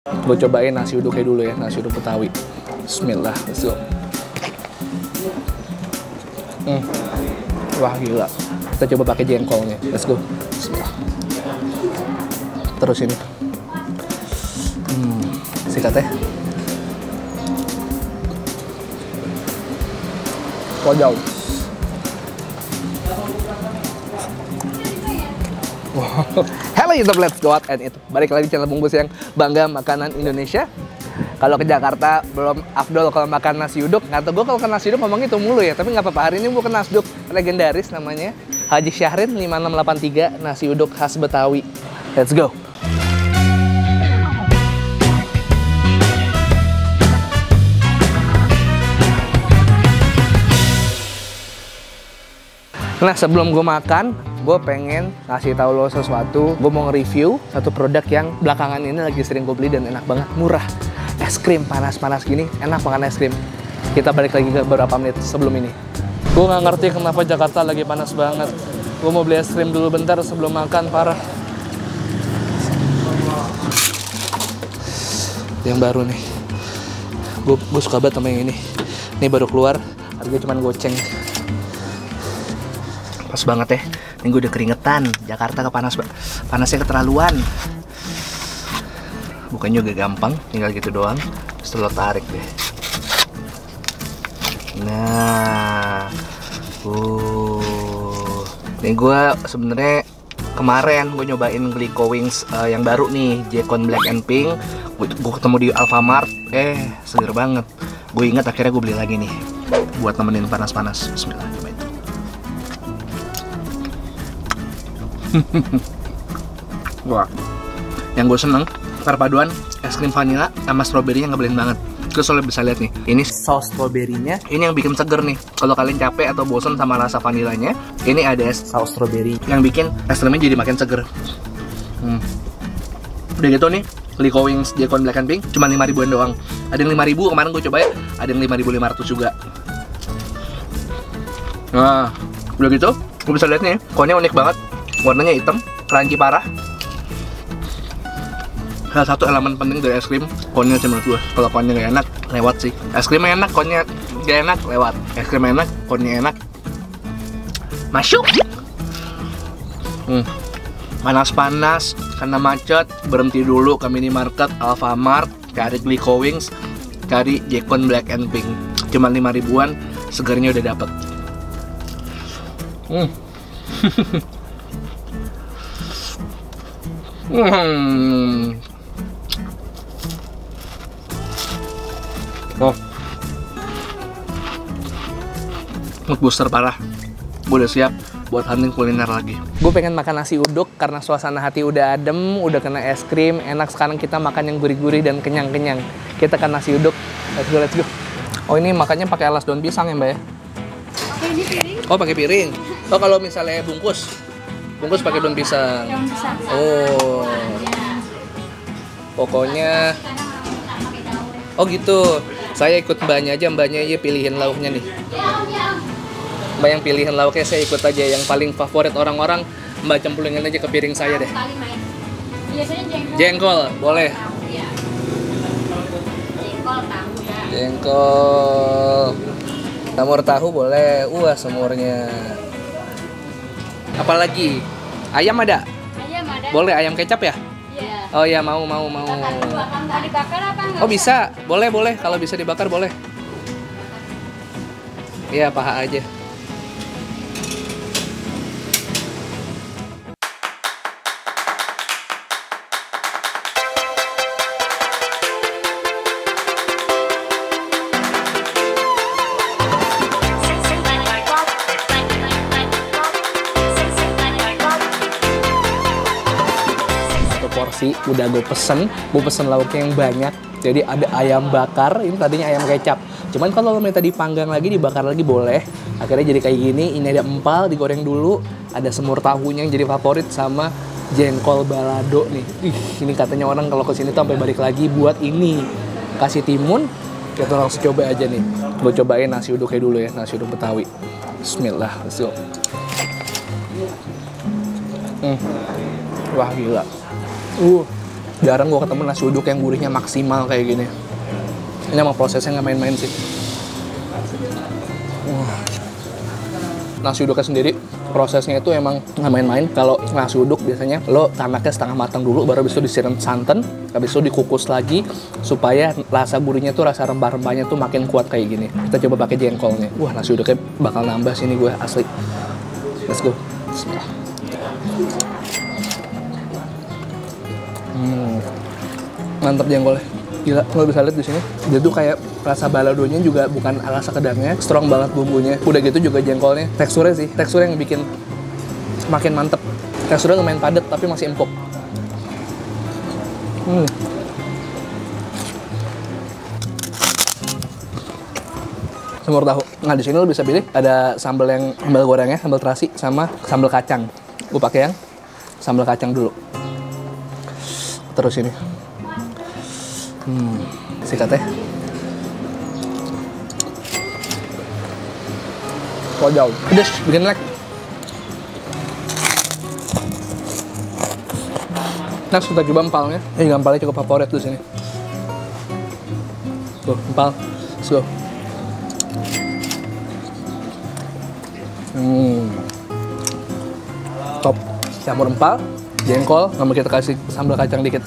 Gue cobain nasi uduknya dulu ya, nasi uduk Betawi. Bismillah, let's go. Wah gila. Kita coba pakai jengkolnya, let's go. Bismillah. Terus ini. Sikat ya. Wadaw. Halo YouTube, let's go out and eat. Balik lagi channel Bungkus yang bangga makanan Indonesia. Kalau ke Jakarta belum afdol kalau makan nasi uduk. Nggak tahu gue kalau ke nasi uduk ngomong itu mulu ya. Tapi nggak apa-apa, hari ini gue ke nasi uduk legendaris namanya Haji Syahrin 5683, nasi uduk khas Betawi. Let's go. Nah, sebelum gue makan, gue pengen ngasih tahu lo sesuatu. Gue mau nge-review satu produk yang belakangan ini lagi sering gue beli dan enak banget, murah. Es krim panas-panas gini, enak makan es krim. Kita balik lagi ke beberapa menit sebelum ini. Gue nggak ngerti kenapa Jakarta lagi panas banget. Gue mau beli es krim dulu bentar sebelum makan, parah. Yang baru nih. Gue suka banget sama yang ini. Ini baru keluar, harganya cuma goceng. Pas banget ya, ini gue udah keringetan. Jakarta panasnya keterlaluan. Bukannya juga gampang, tinggal gitu doang. Setelah tarik deh. Nah, ini gue sebenarnya kemarin gue nyobain Glico Wings yang baru nih, Jekon Black and Pink. Gue ketemu di Alfamart, seger banget. Gue ingat akhirnya gue beli lagi nih, buat nemenin panas-panas. Bismillah. Wah, yang gue seneng perpaduan es krim vanilla sama stroberinya ngebelin banget. Terus lo bisa lihat nih, ini saus stroberinya, ini yang bikin seger nih. Kalau kalian capek atau bosan sama rasa vanilanya, ini ada es saus stroberi yang bikin es krimnya jadi makin seger. Udah gitu nih, Glico Wings Jekon Black and Pink cuma 5 ribuan doang. Ada yang 5 ribu kemarin gue coba ya, ada yang 5.500 juga. Nah, udah gitu, gue bisa lihat nih, konnya unik banget. Warnanya hitam, crunchy parah. Salah satu elemen penting dari es krim, konnya sih menurut gue. Kalau konnya gak enak, lewat sih. Es krimnya enak, konnya gak enak, lewat. Es krim enak, konnya enak, masuk. Panas-panas, karena macet, berhenti dulu ke minimarket, Alfamart, cari Glico Wings, cari Jekon Black and Pink. Cuma 5 ribuan, segernya udah dapet. Oh, mood booster parah. Gue udah siap buat hunting kuliner lagi. Gue pengen makan nasi uduk karena suasana hati udah adem, udah kena es krim, enak. Sekarang kita makan yang gurih-gurih dan kenyang-kenyang. Kita kan nasi uduk. Let's go, let's go. Oh, ini makannya pakai alas daun pisang ya, Mbak ya? Oke, ini piring. Oh, pakai piring. Oh, kalau misalnya bungkus pakai daun pisang. Daun pisang. Oh. Pokoknya oh gitu. Saya ikut mbaknya aja, mbaknya aja pilihin lauknya nih. Mbak yang pilihin lauknya, saya ikut aja yang paling favorit orang-orang. Mbak cemplungin aja ke piring saya deh. Biasanya jengkol. Jengkol, boleh. Jengkol tahu ya. Jengkol. Semur tahu boleh. Semurnya. Apalagi? Ayam ada? Ayam ada. Boleh ayam kecap ya? Iya. Oh ya, mau. Bakar dibakar apa enggak? Oh bisa, boleh. Kalau bisa dibakar boleh. Iya, paha aja. Porsi udah gue pesen lauknya yang banyak. Jadi ada ayam bakar, ini tadinya ayam kecap. Cuman kalau lo minta dipanggang lagi, dibakar lagi boleh. Akhirnya jadi kayak gini. Ini ada empal digoreng dulu, ada semur tahunya yang jadi favorit sama jengkol balado nih. Ini katanya orang kalau kesini tuh sampai balik lagi buat ini. Kasih timun, kita langsung coba aja nih. Gue cobain nasi uduknya dulu ya, nasi uduk Betawi. Bismillah, let's go. Wah gila. Jarang gue ketemu nasi uduk yang gurihnya maksimal kayak gini. Ini emang prosesnya nggak main-main sih. Nasi uduknya sendiri prosesnya itu emang nggak main-main. Kalau nasi uduk biasanya lo tanaknya setengah matang dulu, baru habis itu disiram santan, habis itu dikukus lagi supaya rasa gurihnya tuh, rasa rempah-rempahnya tuh makin kuat kayak gini. Kita coba pakai jengkolnya. Wah, nasi uduknya bakal nambah sini gue asli. Let's go. Bismillah. Mantap jengkolnya. Gila, lo bisa lihat di sini. Dia tuh kayak rasa baladonya juga bukan rasa kedangnya, strong banget bumbunya. Udah gitu juga jengkolnya. Teksturnya sih, tekstur yang bikin makin mantep. Teksturnya lumayan padat tapi masih empuk. Semur tahu. Nah, di sini lo bisa pilih ada sambal yang sambal gorengnya, sambal terasi sama sambal kacang. Gue pakai yang sambal kacang dulu. Terus ini. Sikat ya. Wajau. Pedes, bikin lag. Next kita coba empalnya. Ini empalnya cukup favorit di sini. Tuh, empal. Let's go. Top. Campur empal, jengkol, sama kita kasih sambal kacang dikit.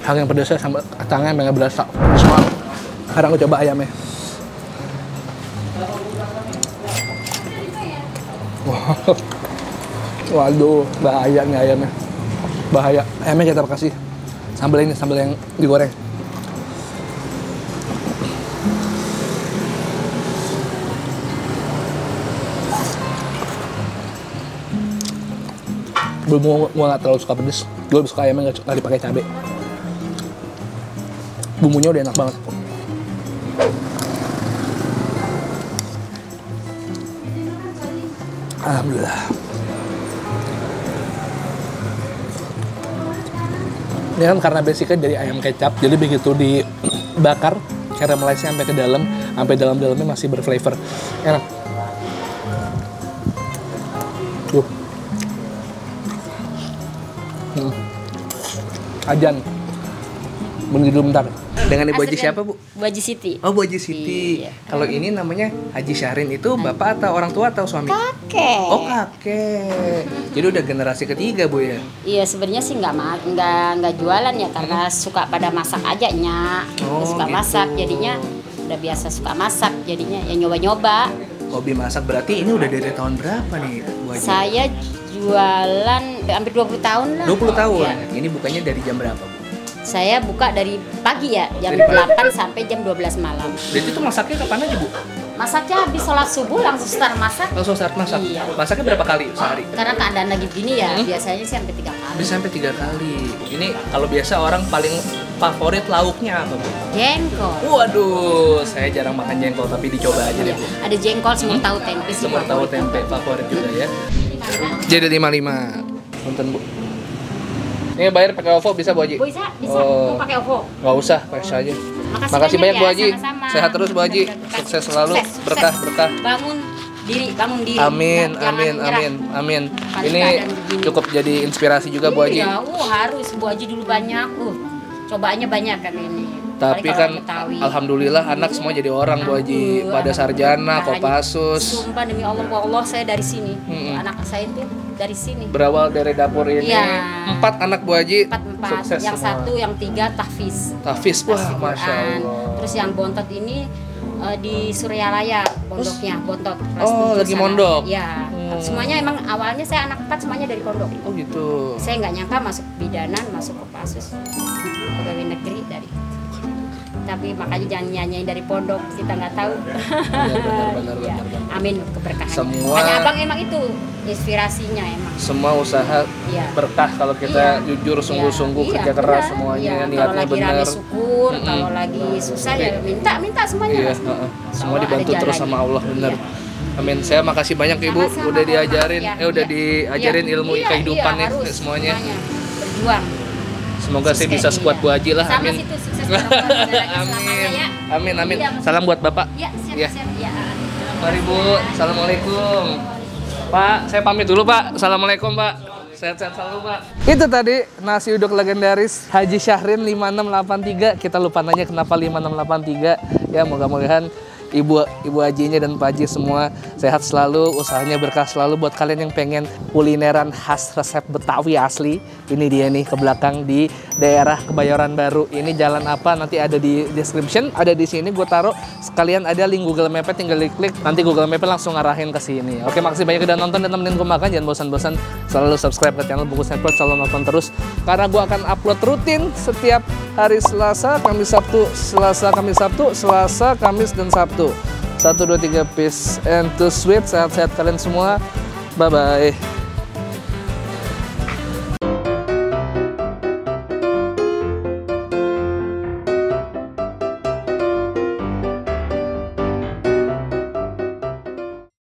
Hal yang pedasnya sama kacangnya emang nggak berasa. Semua. Sekarang aku coba ayamnya. Wow. Waduh, bahaya nih ayamnya. Bahaya. Ayamnya kita kasih sambal ini, sambal yang digoreng. Belum, gua nggak terlalu suka pedes. Gue lebih suka ayamnya nggak dipakai cabai. Bumbunya udah enak banget. Alhamdulillah. Ini kan karena basicnya dari ayam kecap, jadi begitu dibakar, caramelized sampai ke dalam, sampai dalam-dalamnya masih berflavor. Enak. Tuh. Ajan. Beli dulu bentar. Dengan Ibu Haji siapa, Bu? Bu Haji Siti. Oh, Bu Haji Siti. Iya. Kalau ini namanya Haji Syahrin, itu bapak atau orang tua atau suami? Kakek. Oh, kakek. Jadi udah generasi ketiga, Bu ya? Iya, sebenarnya sih nggak jualan ya, karena suka pada masak aja, Nyak. Oh, Suka gitu. masak, jadinya udah biasa suka masak, jadinya ya nyoba-nyoba. Hobi masak berarti ini udah dari tahun berapa nih, Bu Haji? Saya jualan hampir 20 tahun lah. 20 tahun. Ya. Ini bukannya dari jam berapa, Bu? Saya buka dari pagi ya, jam Dari pagi? 8 sampai jam 12 malam. Berarti itu masaknya kapan aja, Bu? Masaknya habis sholat subuh langsung start masak. Langsung start masak? Iya. Masaknya berapa kali sehari? Karena keadaan lagi gini ya, biasanya sih sampai 3 kali. Bisa sampai 3 kali. Ini kalau biasa orang paling favorit lauknya apa, Bu? Jengkol. Waduh, saya jarang makan jengkol, tapi dicoba aja deh, Iya. Bu. Ada jengkol, semur tahu tempe sih. Semur tahu tempe favorit juga ya. Jadi 55. Punten, Bu. Ini bayar pakai OVO bisa, Bu Haji? Bisa. Oh. Mau pakai OVO. Nggak usah, cash aja. Makasih banyak, Bu ya, Haji. sama-sama. Sehat terus, Bu Haji. Sukses selalu. Berkah. Bangun diri. Amin, Jangan amin, nyerah. amin. Pada Ini keadaan begini. cukup jadi inspirasi juga, Bu Haji. Iya, harus Bu Haji dulu banyak. Cobaannya banyak kan ini. Tapi Apalagi kan kalau Betawi. alhamdulillah anak semua jadi orang, Bu Haji. Pada sarjana, Kopassus. Sumpah demi Allah, Bu Allah, saya dari sini. Mm-mm. Anak saya itu dari sini. Berawal dari dapur ini. Iya. 4 anak, Bu Haji. 4. Sukses Yang semua. 1, yang 3 tahfiz. Tahfiz, wah, Tahfiz Masya Quran. Allah. Terus yang bontot ini di Suryalaya pondoknya, bontot kelas Oh, 7 lagi sana. mondok? Ya. Hmm. Semuanya emang awalnya saya anak 4 semuanya dari pondok. Oh gitu. Saya nggak nyangka masuk bidanan, masuk Kopassus, pegawai negeri dari. Tapi makanya jangan nyanyiin dari pondok, kita nggak tahu. Benar. Ya, amin keberkahan. Semua- Hanya abang emang itu inspirasinya emang. Semua usaha Iya. berkah kalau kita Iya. jujur sungguh-sungguh, Iya, kerja keras benar. semuanya, Iya, kalau niatnya lagi rame benar. syukur, kalau lagi susah ya minta semuanya. Iya, Mas. heeh. Insya Semua Allah dibantu ada terus jalannya. sama Allah, benar. Iya. Amin. Saya makasih banyak Ibu Sama-sama, udah mohon diajarin, maaf ya. udah Iya. diajarin Iya, ilmu iya, kehidupan iya, nih harus semuanya. Berjuang. Semoga saya bisa Iya. sekuat Bu Haji lah. Sama Amin. situ, sukses Amin. Amin, amin. Salam buat Bapak. Ya, siap, Ya. siap. Ya. Mari Bu. Assalamualaikum. Pak, saya pamit dulu Pak. Assalamualaikum Pak. Sehat-sehat selalu Pak. Itu tadi nasi uduk legendaris Haji Syahrin 5683. Kita lupa nanya kenapa 5683. Ya moga-mogahan Ibu Hajinya dan Pak Haji semua sehat selalu, usahanya berkah selalu. Buat kalian yang pengen kulineran khas resep Betawi asli, ini dia nih ke belakang di daerah Kebayoran Baru. Ini jalan apa nanti ada di description, ada di sini gue taruh. Sekalian ada link Google Map, tinggal diklik, nanti Google Map langsung ngarahin ke sini. Oke, makasih banyak udah nonton dan temenin gue makan. Jangan bosan-bosan selalu subscribe ke channel Bungkus Network, selalu nonton terus karena gue akan upload rutin setiap hari Selasa, Kamis, Sabtu, Selasa, Kamis, Sabtu, Selasa, Kamis, dan Sabtu. 1, 2, 3, peace and to sweet. Sehat-sehat kalian semua. Bye-bye.